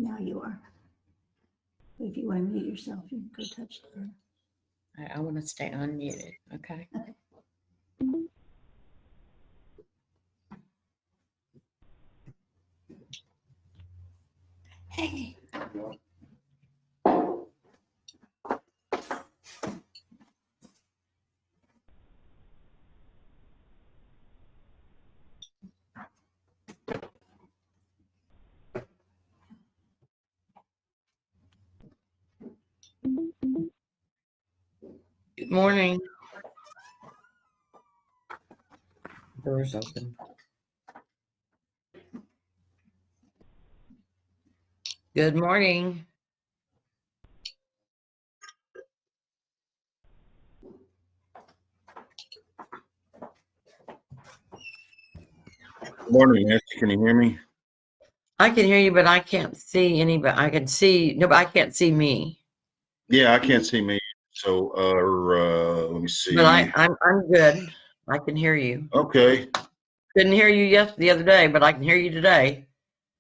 Now you are. If you want to mute yourself, you can go touch the. I want to stay unmuted. Okay. Hey. Good morning. Doors open. Good morning. Good morning, Nick. Can you hear me? I can hear you, but I can't see anybody. I can see, no, but I can't see me. Yeah, I can't see me. So, let me see. But I'm good. I can hear you. Okay. Couldn't hear you the other day, but I can hear you today.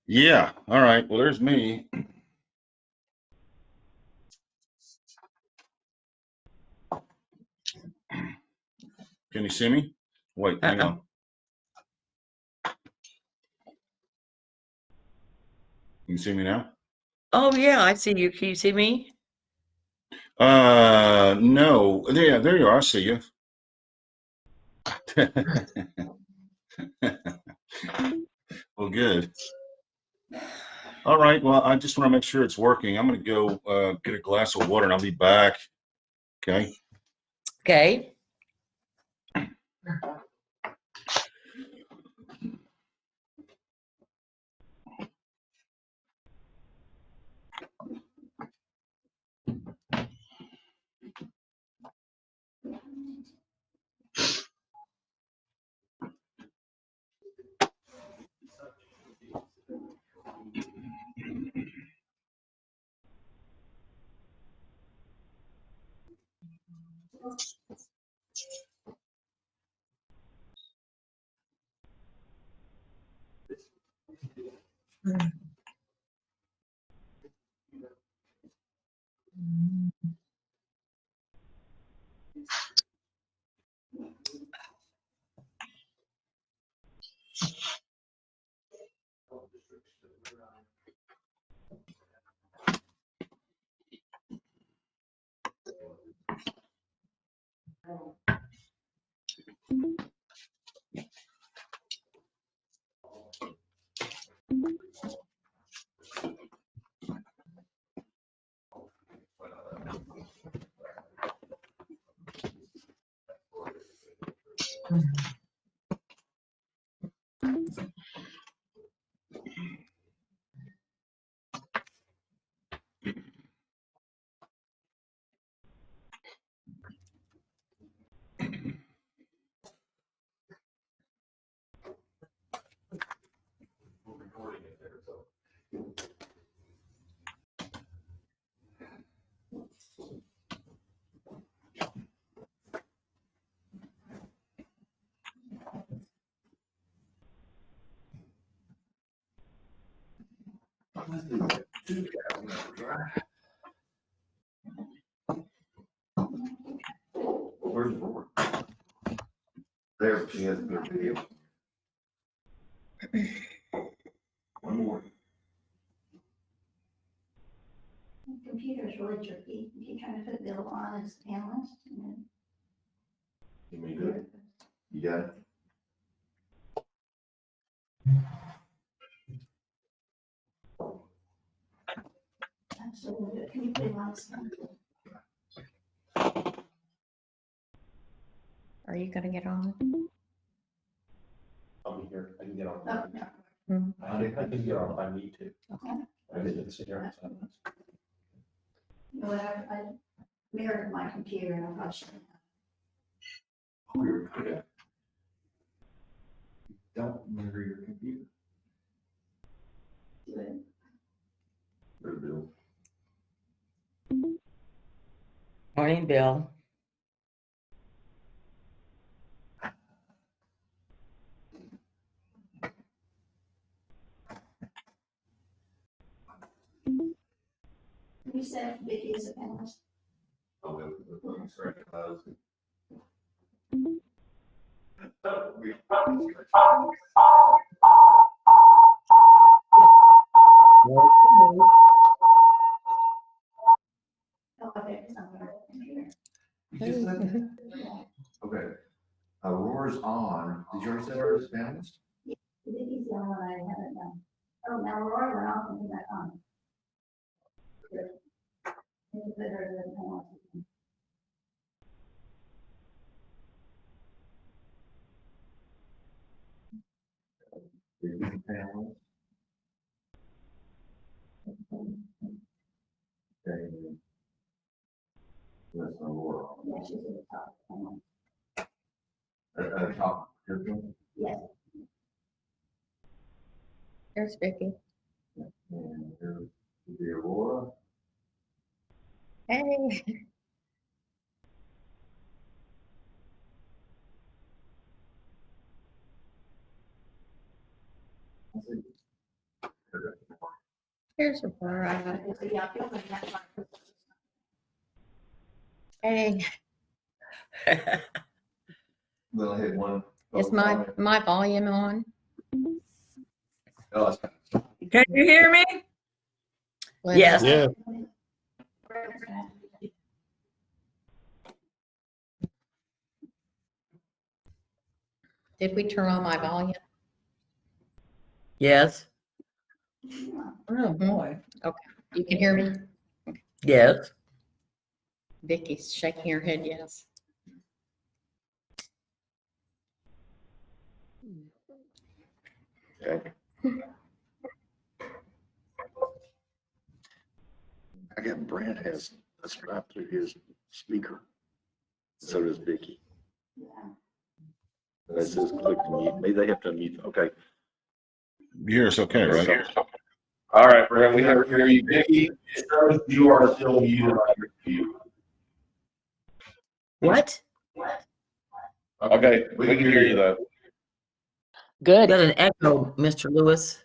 Yeah. All right. Well, there's me. Can you see me? Wait, hang on. You can see me now? Oh yeah, I see you. Can you see me? No. Yeah, there you are. I see you. Well, good. All right. Well, I just want to make sure it's working. I'm going to go get a glass of water and I'll be back. Okay. Okay. Where's Lord? There, she has a good video. One more. The computer's really tricky. You keep trying to put Bill on as analyst. And You may do it. You got it? absolutely. Can you put him on some? Are you gonna get on? I'll be here. I can get on. Oh, no. Hmm. I can get on if I need to. Okay. I didn't sit here. You know what, I mirrored my computer and I'm not sure. Oh, you're good. Don't mirror your computer. Do it. There's Bill. Morning, Bill. set Vicky as a panelist? Oh, we'll start those. Oh, okay, it's not on our computer. You just said that? Okay. Aurora's on. Did you already set her as a panelist? Vicky's the only one I haven't done. Oh, now Aurora went off and came back on. Good. Maybe put her as a panelist. Did you panelist? Okay. That's Aurora. Yeah, she's at the top. Panelist. At the top. Here's one. Yes. There's Vicky. And here's the Aurora. Hey. Let's see. Here's Aurora. So, yeah, I'll put that one. Hey. Then I hit one. Is my volume on? Oh, that's kind of. Can you hear me? Yes. Yeah. Did we turn on my volume? Yes. Oh, boy. Okay. You can hear me? Yes. Vicky's shaking her head yes. Okay. I got Brent has a strap through his speaker. So does Vicky. And it says click to mute. Maybe they have to unmute. Okay. You hear us okay, right? All right, Brent, we have hear you. Vicky, it shows you are still muted on your computer. What? Okay, we can hear you though. Good. Got an echo, Mr. Lewis.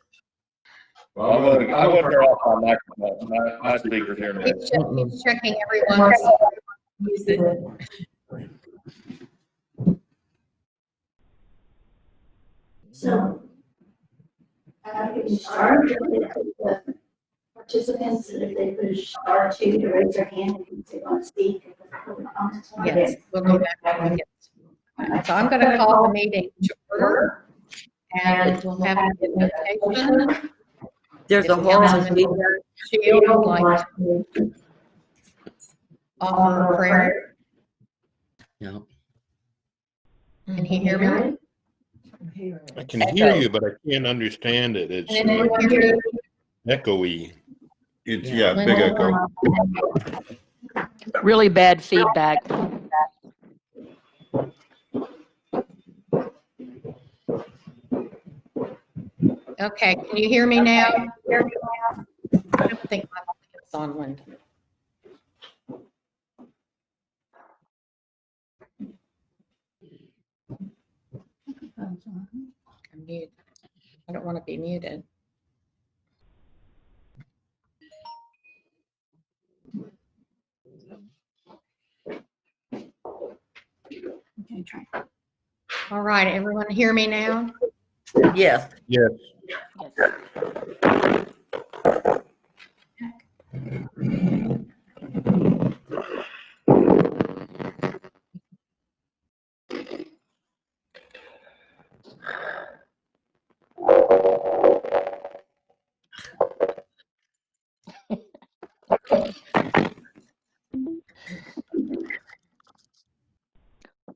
Well, I'm going to turn off my microphone. My speaker's here now. He's checking everyone's music. So, after you start, the participants, if they push star two to raise their hand, if they want to speak. Yes, we'll go back when we get. So I'm going to call the meeting to order, and we'll have an invitation. There's a If horrible Councilman feedback. Shield would like to offer a prayer. No. Can he hear me? I can hear you, but I can't understand it. It's Can anyone hear me? echoey. It's, yeah, big echo. Really bad feedback. Okay, can you hear me now? I don't think my mic's on, Linda. I'm muted. I don't want to be muted. Okay, try. All right, everyone hear me now? Yes. Yes.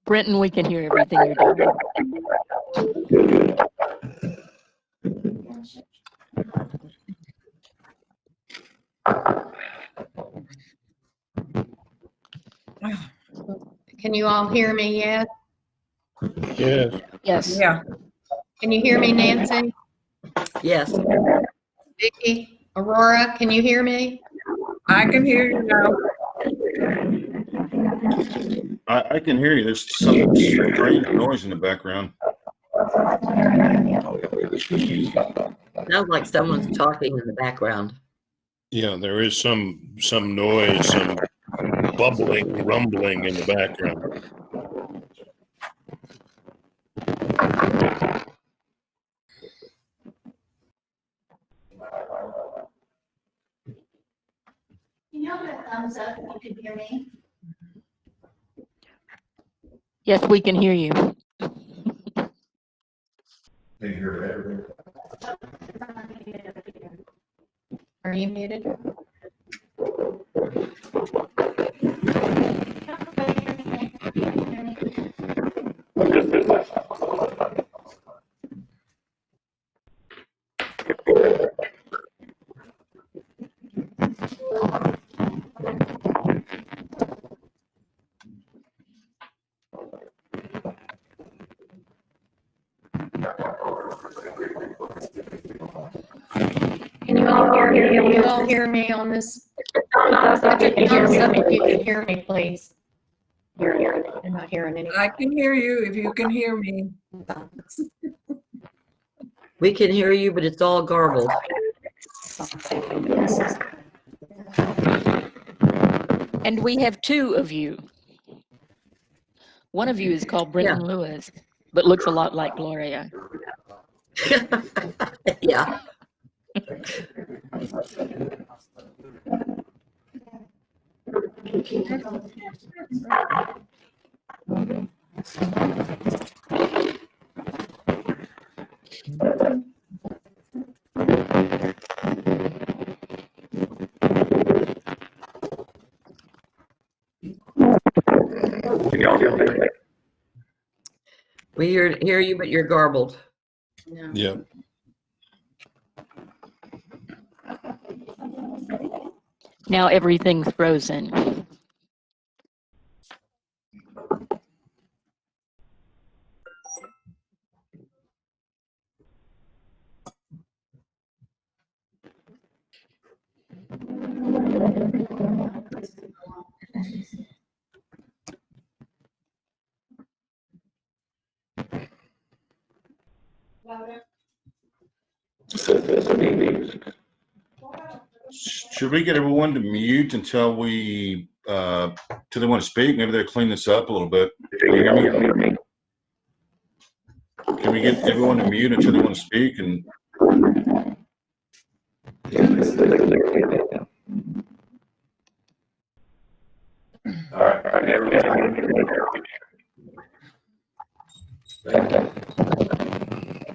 Brenton, we can hear everything you're doing. Can you all hear me yet? Yes. Yes. Yeah. Can you hear me, Nancy? Yes. Vicky? Aurora, can you hear me? I can hear you now. I can hear you. There's some strange noise in the background. Sounds like someone's talking in the background. Yeah, there is some noise, some bubbling, rumbling in the background. Can y'all put a thumbs up if you can hear me? Yes, we can hear you. Can you hear everything? Are you muted? Can you all hear me on this? Patrick, can you tell me if you can hear me, please? I'm not hearing anything. I can hear you if you can hear me. We can hear you, but it's all garbled. And we have two of you. One of you is called Brenton Lewis, but looks a lot like Gloria. Yeah. We hear you, but you're garbled. No. Yeah. Now everything's frozen. Should we get everyone to mute until till they want to speak? Maybe they'll clean this up a little bit. Can you hear me? Can we get everyone to mute until they want to speak? And All right,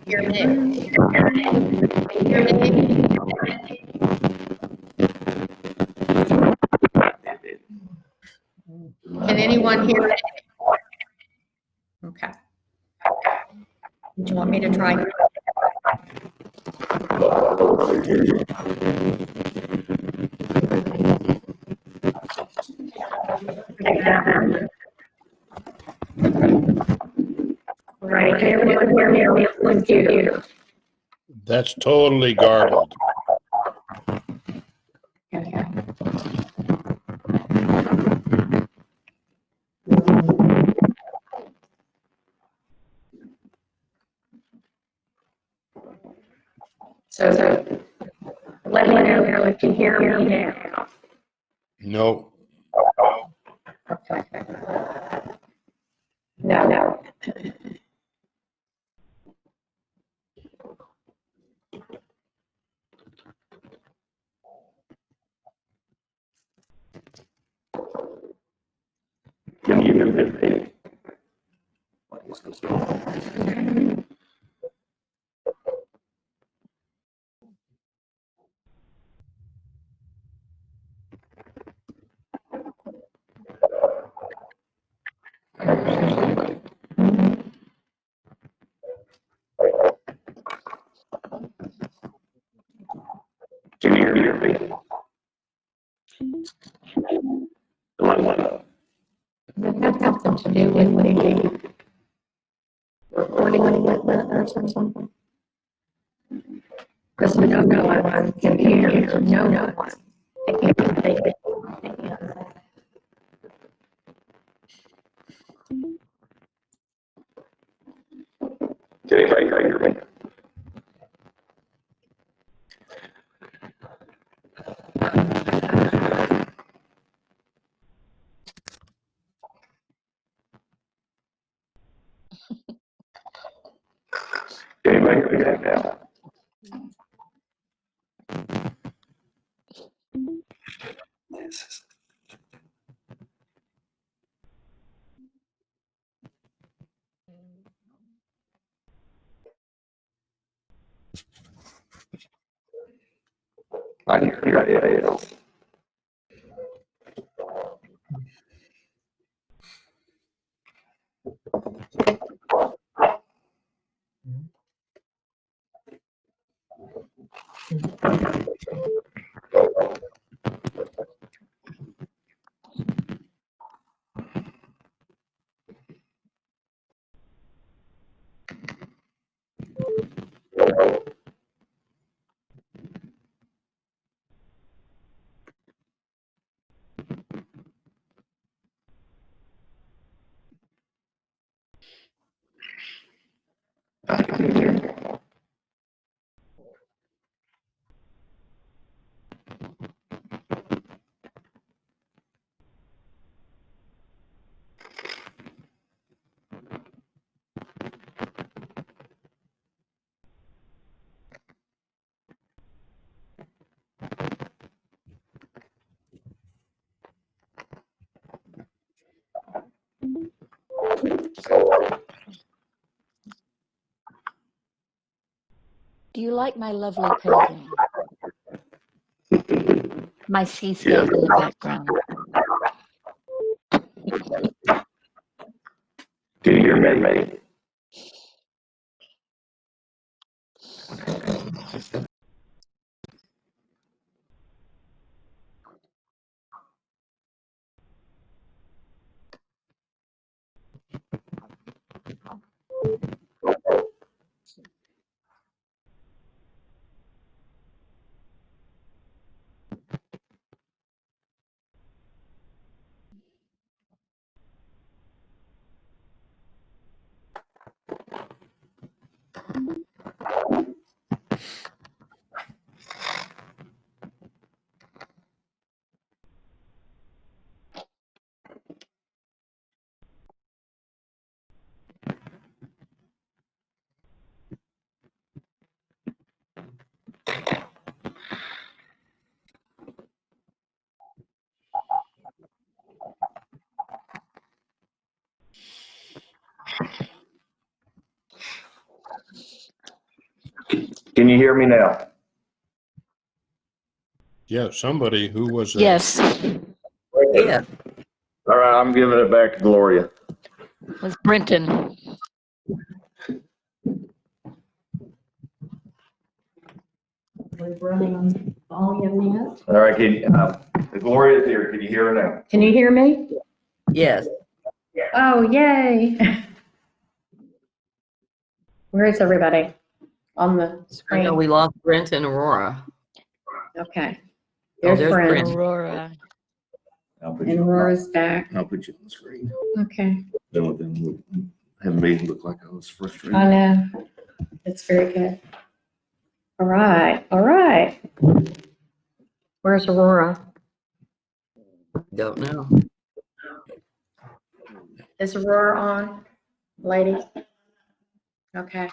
Hear me? Hear me? Can anyone hear me? Okay. Do you want me to try? Right, can everyone hear me on the computer? That's totally garbled. So let me know if you hear me now. No. Okay. No. Can you hear me? Can you hear me? That has something to do with maybe recording equipment or something. Because we don't know on computers, no one. They can't take it. Can anybody hear me? Anybody go back now? I hear you. Do you like my lovely painting? My seascape in the background. Can you hear me? Can you hear me now? Yeah, somebody, who was that? Yes, Yeah. All right, I'm giving it back to Gloria. was Brenton. We're running on volume yet. All right, Gloria's here. Can you hear her now? Can you hear me? Yes. Oh, yay. Where is everybody on the I know screen? we lost Brent and Aurora. Okay. Oh, There's there's Brent. Brent. Aurora. And Rora's back. I'll put you on the screen. Okay. Then have me look like I was frustrated. I know. It's very good. All right. All right. Where's Aurora? Don't know. Is Aurora on, lady? Okay.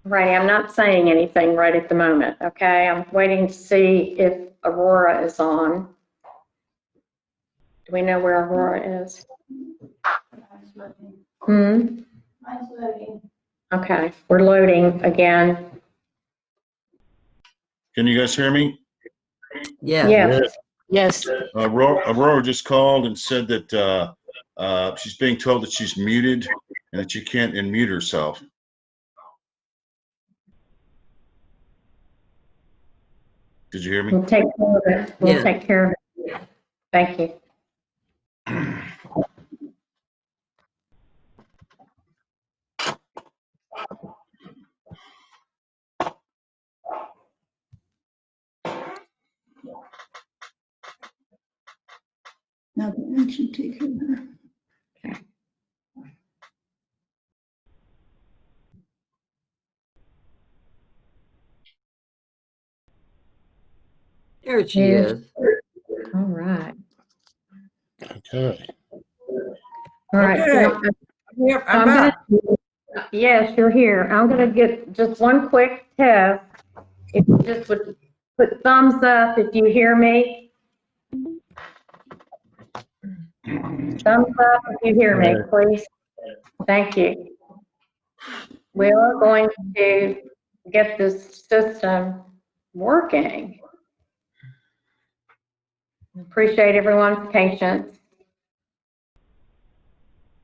Righty, I'm not saying anything right at the moment, okay? I'm waiting to see if Aurora is on. Do we know where Aurora is? Hmm? Okay, we're loading again. Can you guys hear me? Yeah. Yeah. Yes, Aurora just called and said that she's being told that she's muted and that she can't unmute herself. Did you hear me? We'll take care of it. We'll Yeah. take care of it. Thank you. Now, that should take care of her. Okay. There she Yes. is. All right. Okay. All right. Okay. now, Yep, I'm I'm gonna, back. yes, you're here. I'm gonna get just one quick test. If you just would put thumbs up if you hear me. Thumbs up if you hear me, please. Thank you. We are going to get this system working. Appreciate everyone's patience.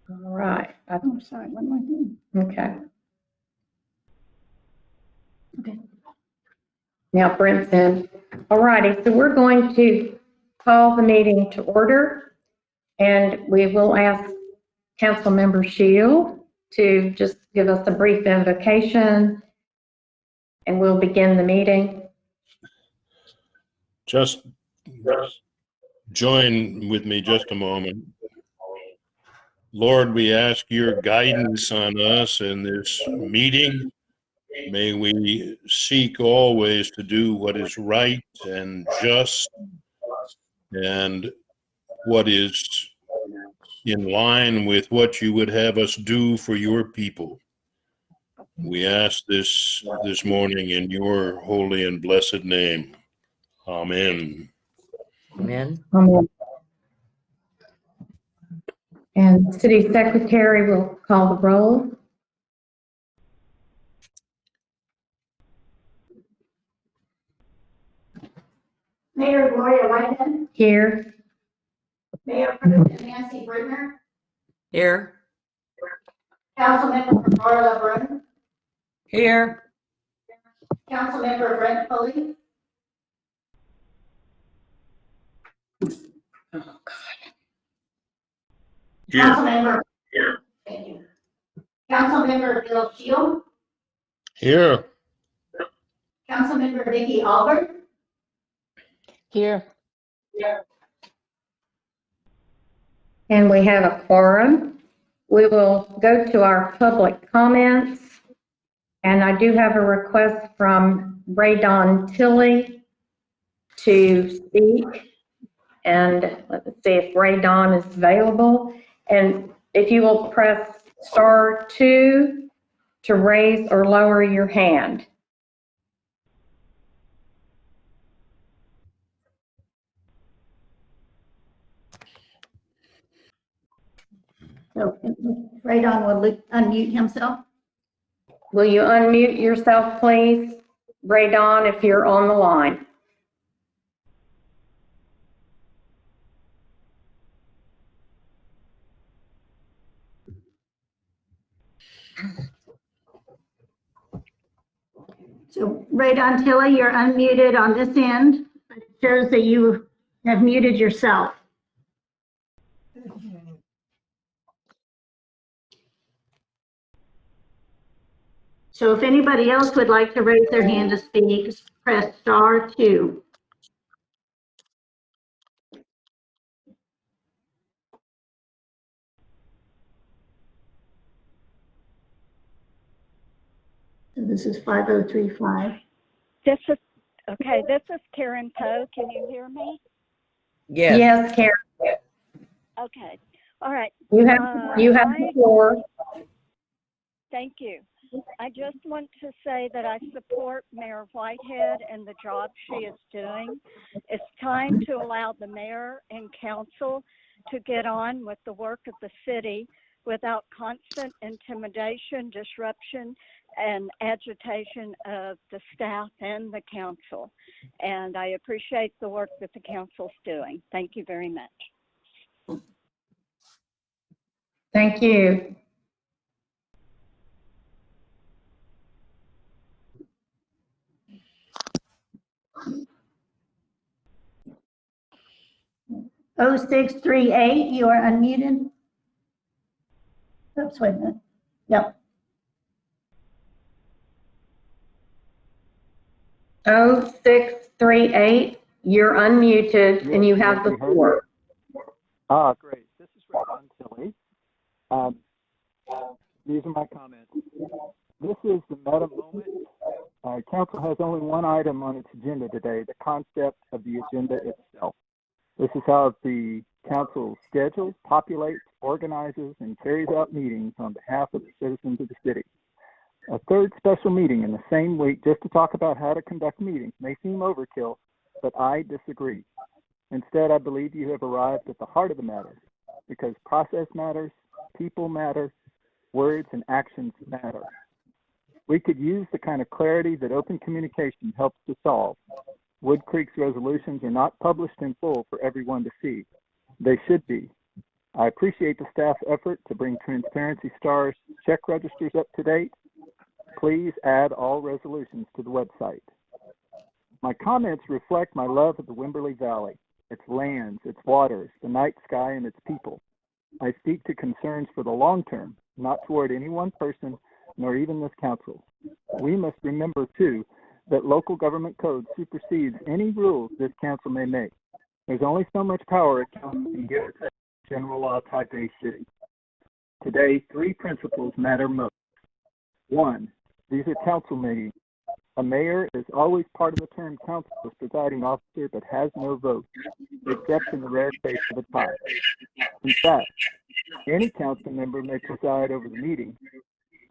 All right. I'm sorry, what am I doing? Okay. Okay. Now Brent's in. All righty, so we're going to call the meeting to order, and we will ask Councilmember Shield to just give us a brief invocation, and we'll begin the meeting. Just join with me just a moment. Lord, we ask your guidance on us in this meeting. May we seek always to do what is right and just and what is in line with what you would have us do for your people. We ask this morning in your holy and blessed name. Amen. Amen. Amen. And City Secretary will call the roll. Mayor Gloria Whitehead, Here. Mayor Pro Tem Nancy Britner, Here. Councilmember Marla Brun, Here. Councilmember Brent Foley, Here. Councilmember. Thank you. Councilmember Bill Shield, Here. Councilmember Vicky Albert, Here. And we have a quorum. We will go to our public comments. And I do have a request from Ray Don Tilley to speak. And let's see if Ray Don is available. And if you will press *2 to raise or lower your hand. so Radon will unmute himself. Will you unmute yourself, please? Ray Don, if you're on the line. So Radon Tilley, you're unmuted on this end, but it shows that you have muted yourself. So if anybody else would like to raise their hand to speak, press *2. So this is 5035. This is Karen Poe. Can you hear me? Yes. Yes, Karen. Okay. All right. You have the floor. Thank you. I just want to say that I support Mayor Whitehead and the job she is doing. It's time to allow the mayor and council to get on with the work of the city without constant intimidation, disruption, and agitation of the staff and the council. And I appreciate the work that the council's doing. Thank you very much. Thank you. Oh, 0638, you are unmuted. Oops, wait a minute. Yep. 0638, you're unmuted and you have the floor. Great. This is Ron Tilley. These are my comments. This is the meta moment. Council has only one item on its agenda today, the concept of the agenda itself. This is how the Council schedules, populates, organizes, and carries out meetings on behalf of the citizens of the city. A third special meeting in the same week just to talk about how to conduct meetings may seem overkill, but I disagree. Instead, I believe you have arrived at the heart of the matter, because process matters, people matter, words and actions matter. We could use the kind of clarity that open communication helps to solve. Woodcreek's resolutions are not published in full for everyone to see. They should be. I appreciate the staff's effort to bring Transparency Star's check registers up to date. Please add all resolutions to the website. My comments reflect my love of the Wimberley Valley, its lands, its waters, the night sky, and its people. I speak to concerns for the long term, not toward any one person, nor even this council. We must remember, too, that local government code supersedes any rules this council may make. There's only so much power a council can give a general law type A city. Today, 3 principles matter most. 1, these are council meetings. A mayor is always part of the term council as presiding officer, but has no vote, except in the rare case of a tie. In fact, any council member may preside over the meeting.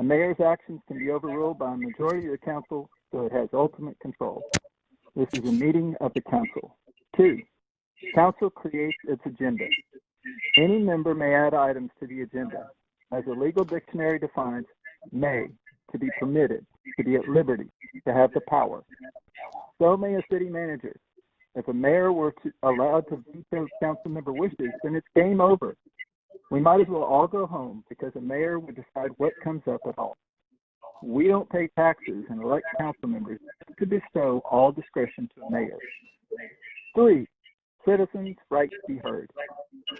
A mayor's actions can be overruled by a majority of the council, so it has ultimate control. This is a meeting of the council. 2, council creates its agenda. Any member may add items to the agenda. As a legal dictionary defines, may, to be permitted, to be at liberty, to have the power. So may a city manager. If a mayor were allowed to veto council member wishes, then it's game over. We might as well all go home because a mayor would decide what comes up at all. We don't pay taxes and elect council members to bestow all discretion to a mayor. 3, citizens' right to be heard.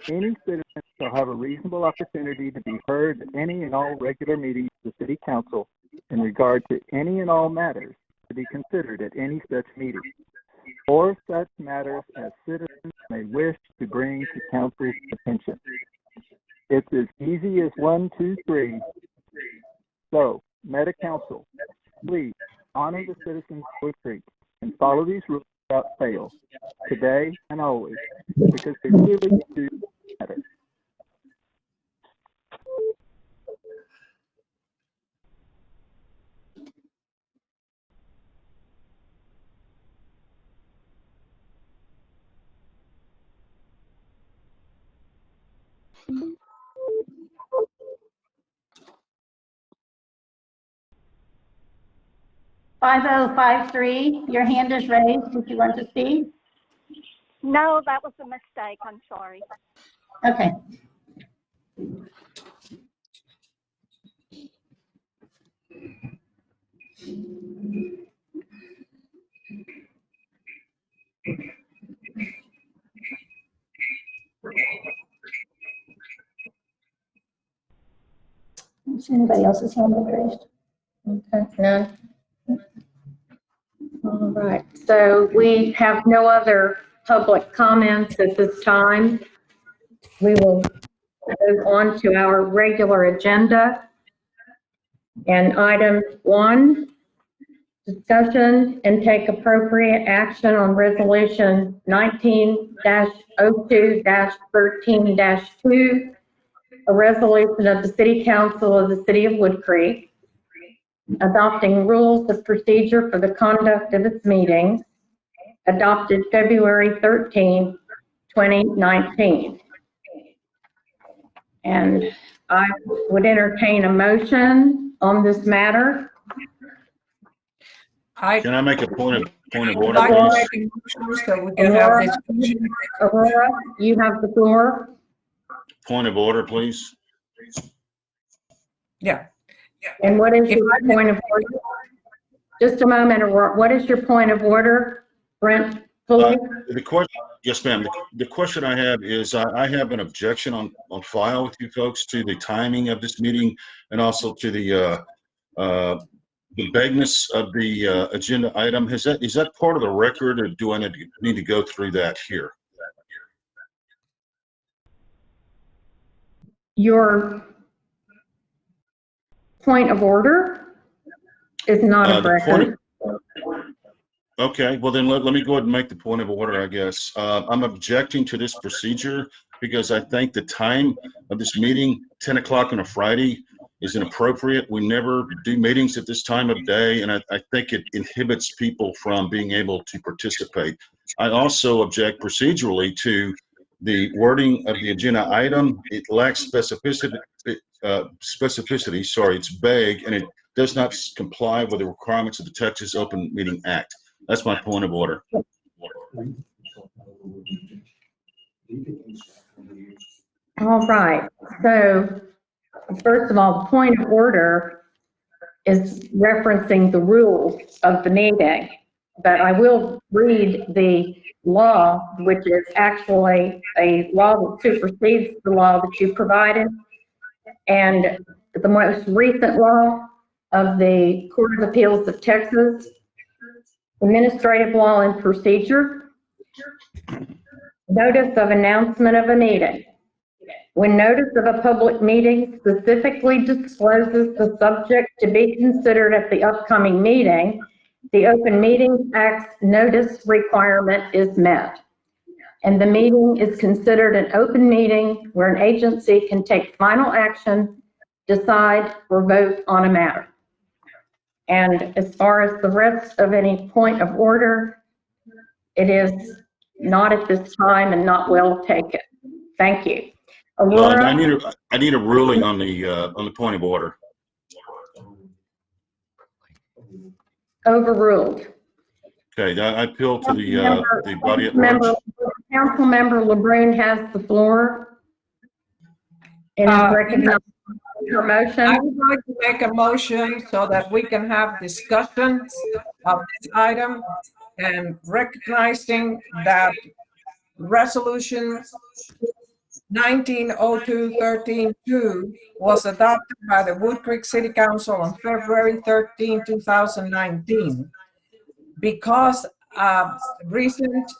Any citizen shall have a reasonable opportunity to be heard at any and all regular meetings of the city council in regard to any and all matters to be considered at any such meeting, or such matters as citizens may wish to bring to council's attention. It's as easy as 1, 2, 3. So, Meta Council, please honor the citizens of Woodcreek and follow these rules without fail, today and always, because they really do matter. Your hand is raised. Did you want to speak? No, that was a mistake. I'm sorry. Okay. Is anybody else's hand raised? Okay, none. All right, so we have no other public comments at this time. We will move on to our regular agenda. And item 1, discussion and take appropriate action on resolution 19-02-13-2, a resolution of the City Council of the City of Woodcreek, adopting rules of procedure for the conduct of its meetings, adopted February 13, 2019. And I would entertain a motion on this matter. Can I make a point of order, I'd like to please? make a motion so we can have this. Aurora, you have the floor. Point of order, please. Yeah. And what is If your I may- point of order? Just a moment, Aurora. What is your point of order, Brent? Pulley? The question, yes, ma'am. The question I have is, I have an objection on file with you folks to the timing of this meeting and also to the vagueness of the agenda item. Is that part of the record, or do I need to go through that here? Your point of order is not a record. Okay, well then let me go ahead and make the point of order, I guess. I'm objecting to this procedure because I think the time of this meeting, 10 o'clock on a Friday, is inappropriate. We never do meetings at this time of day, and I think it inhibits people from being able to participate. I also object procedurally to the wording of the agenda item. It lacks specificity. It's vague, and it does not comply with the requirements of the Texas Open Meeting Act. That's my point of order. All right. So first of all, the point of order is referencing the rules of the meeting. But I will read the law, which is actually a law that supersedes the law that you provided. And the most recent law of the Court of Appeals of Texas, Administrative Law and Procedure, notice of announcement of a meeting. When notice of a public meeting specifically discloses the subject to be considered at the upcoming meeting, the Open Meetings Act notice requirement is met, and the meeting is considered an open meeting where an agency can take final action, decide, or vote on a matter. And as far as the rest of any point of order, it is not at this time and not well taken. Thank you. No, Aurora? I need a ruling on the point of order. Overruled. Okay, I appeal to the body at large. Councilmember LeBrun has the floor. And is recognized for motion. I would like to make a motion so that we can have discussion of this item and recognizing that resolution 1902-13-2 was adopted by the Woodcreek City Council on February 13, 2019. Because recent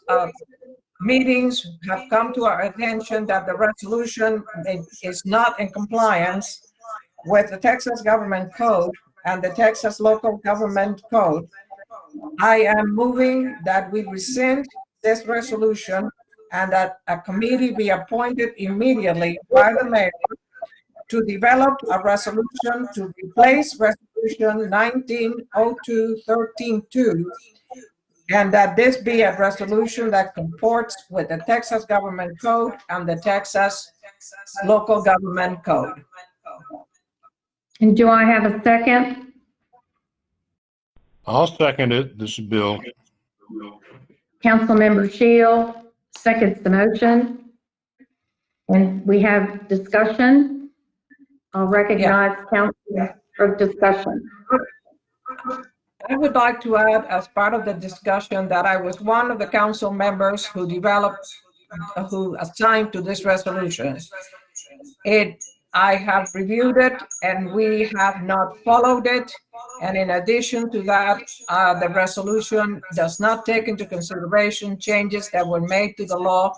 meetings have come to our attention that the resolution is not in compliance with the Texas Government Code and the Texas Local Government Code, I am moving that we rescind this resolution and that a committee be appointed immediately by the mayor to develop a resolution to replace resolution 1902-13-2, and that this be a resolution that comports with the Texas Government Code and the Texas Local Government Code. And do I have a second? I'll second it. This is Bill. Councilmember Shield seconds the motion. And we have discussion. I'll recognize council for discussion. I would like to add, as part of the discussion, that I was one of the council members who assigned to this resolution. I have reviewed it and we have not followed it. And in addition to that, the resolution does not take into consideration changes that were made to the law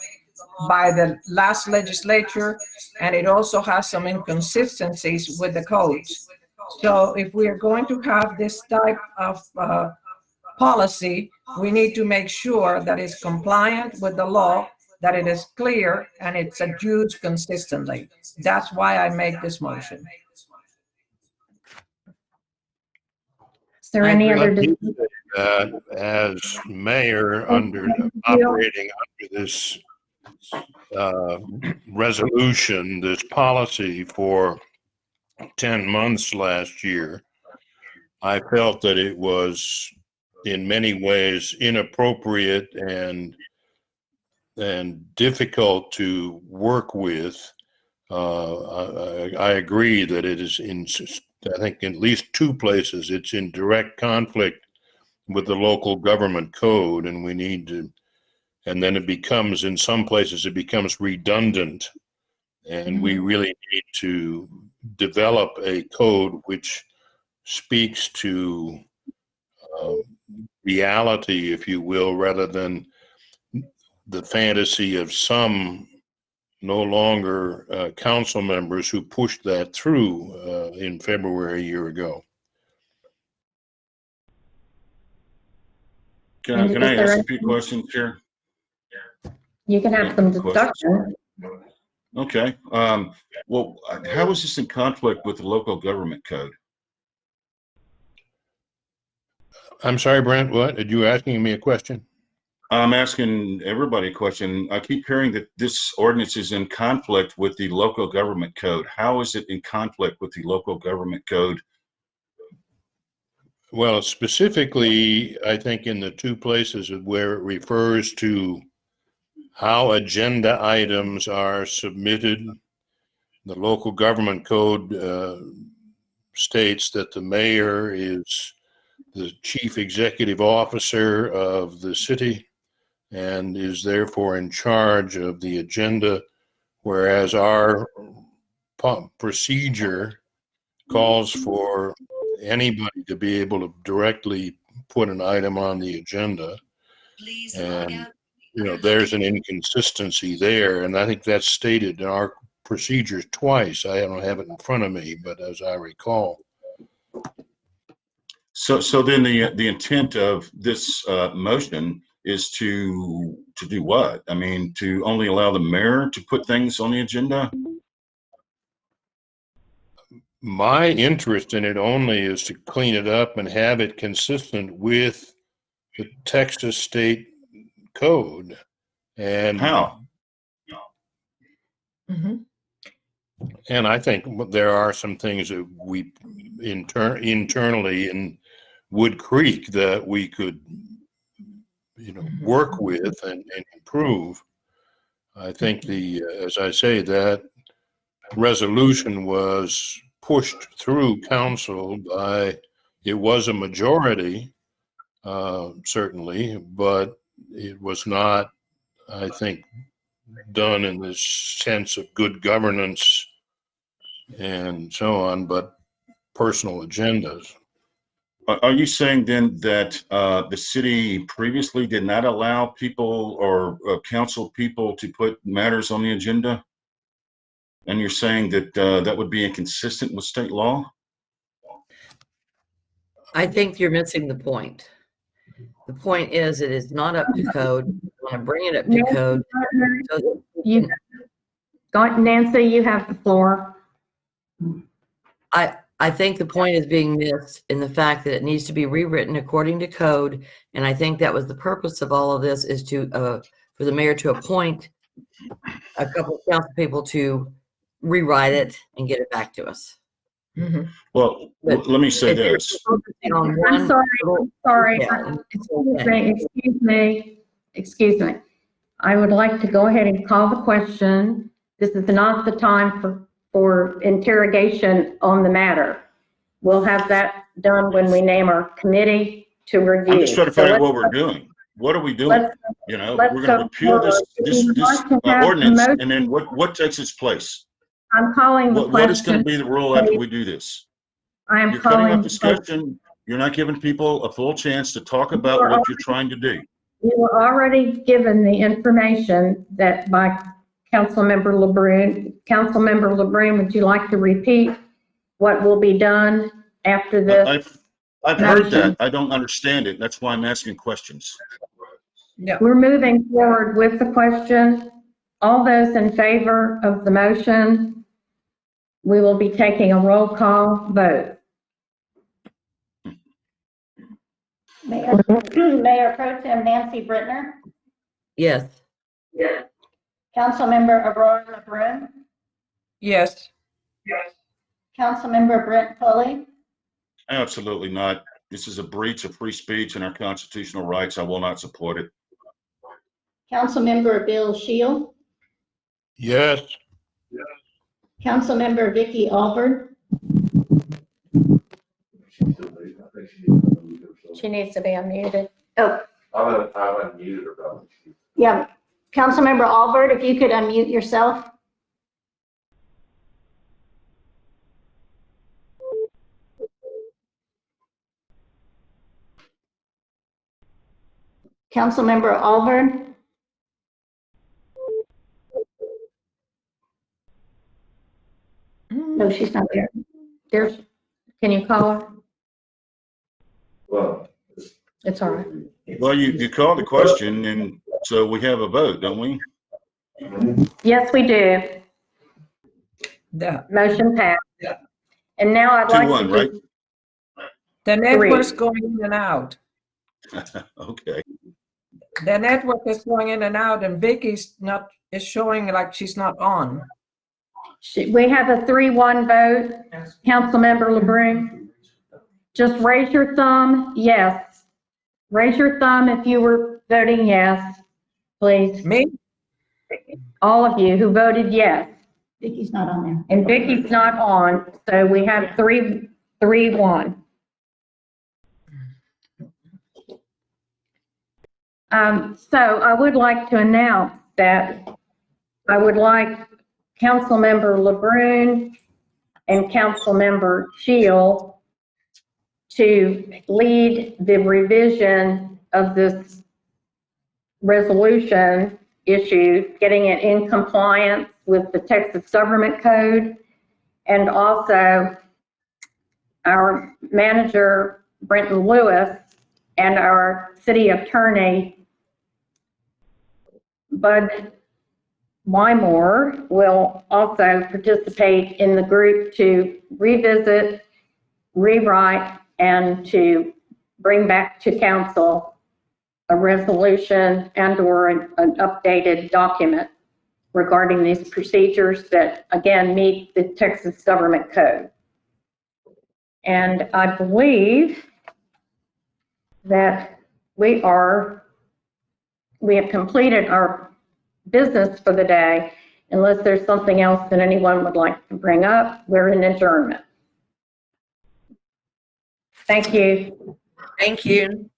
by the last legislature. And it also has some inconsistencies with the codes. So if we are going to have this type of policy, we need to make sure that it's compliant with the law, that it is clear, and it's used consistently. That's why I make this motion. Is there any other discussion? As mayor operating under this resolution, this policy for 10 months last year, I felt that it was in many ways inappropriate and difficult to work with. I agree that it is I think in at least two places, it's in direct conflict with the local government code, and we need to, and then it becomes, in some places, it becomes redundant. And we really need to develop a code which speaks to reality, if you will, rather than the fantasy of some no longer council members who pushed that through in February a year ago. Can I ask a few questions here? You can have some discussion. Okay. Well, how is this in conflict with the local government code? I'm sorry, Brent, what? Are you asking me a question? I'm asking everybody a question. I keep hearing that this ordinance is in conflict with the local government code. How is it in conflict with the local government code? Well, specifically, I think in the two places where it refers to how agenda items are submitted, the local government code states that the mayor is the chief executive officer of the city and is therefore in charge of the agenda, whereas our procedure calls for anybody to be able to directly put an item on the agenda. And, there's an inconsistency there. And I think that's stated in our procedures twice. I don't have it in front of me, but as I recall. So then the intent of this motion is to do what? I mean, to only allow the mayor to put things on the agenda? My interest in it only is to clean it up and have it consistent with the Texas state code. And how? And I think there are some things that we internally in Woodcreek that we could, work with and improve. I think as I say, that resolution was pushed through council it was a majority, certainly, but it was not, I think, done in the sense of good governance and so on, but personal agendas. Are you saying then that the city previously did not allow people or council people to put matters on the agenda? And you're saying that that would be inconsistent with state law? I think you're missing the point. The point is it is not up to code. You want to bring it up to code. Nancy, you have the floor. I think the point is being missed in the fact that it needs to be rewritten according to code. And I think that was the purpose of all of this, is to for the mayor to appoint a couple of council people to rewrite it and get it back to us. Well, let me say this. I'm sorry. Yeah. Excuse me. I would like to go ahead and call the question. This is not the time for interrogation on the matter. We'll have that done when we name our committee to review. I'm just trying to find out what we're doing. What are we doing? We're going to repeal this ordinance, and then what takes its place? I'm calling the question. What is going to be the rule after we do this? You're cutting off discussion. You're not giving people a full chance to talk about what you're trying to do. You were already given the information that by Councilmember LeBrun. Councilmember LeBrun, would you like to repeat what will be done after this? I've heard that. I don't understand it. That's why I'm asking questions. Yeah. We're moving forward with the question. All those in favor of the motion, we will be taking a roll call vote. Mayor Pro Tem Nancy Brittner, Yes. Councilmember Aurora LeBrun, Yes. Councilmember Brent Pulley, Absolutely not. This is a breach of free speech and our constitutional rights. I will not support it. Councilmember Bill Shield, Yes. Councilmember Vicky Albert, She needs to be unmuted. oh, I'm unmuted or not. yeah, Councilmember Albert, if you could unmute yourself. Councilmember Albert. No, she's not there. Can you call her? Well, It's all right. Well, you called the question, and so we have a vote, don't we? Yes, we do. The, Motion passed. And now I'd like to 2-1, right? do the network's going in and out. Okay. The network is going in and out, and Vicky's not, is showing like she's not on. we have a 3-1 vote. Councilmember LeBrun, just raise your thumb, yes. Raise your thumb if you were voting yes, please. Me? All of you who voted yes. Vicky's not on there. And Vicky's not on, so we have 3-1. So I would like to announce that I would like Councilmember LeBrun and Councilmember Shield to lead the revision of this resolution issue, getting it in compliance with the Texas Government Code, and also our manager, Brenton Lewis, and our city attorney, Bud Wymore, will also participate in the group to revisit, rewrite, and to bring back to council a resolution and/or an updated document regarding these procedures that, again, meet the Texas Government Code. And I believe that we have completed our business for the day. Unless there's something else that anyone would like to bring up, we're in adjournment. Thank you. Thank you.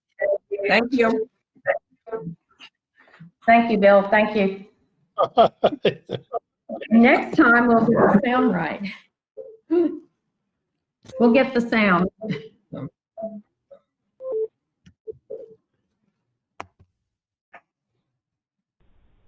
Thank you. Thank you, Bill. Thank you. Next time we'll get the sound right. We'll get the sound.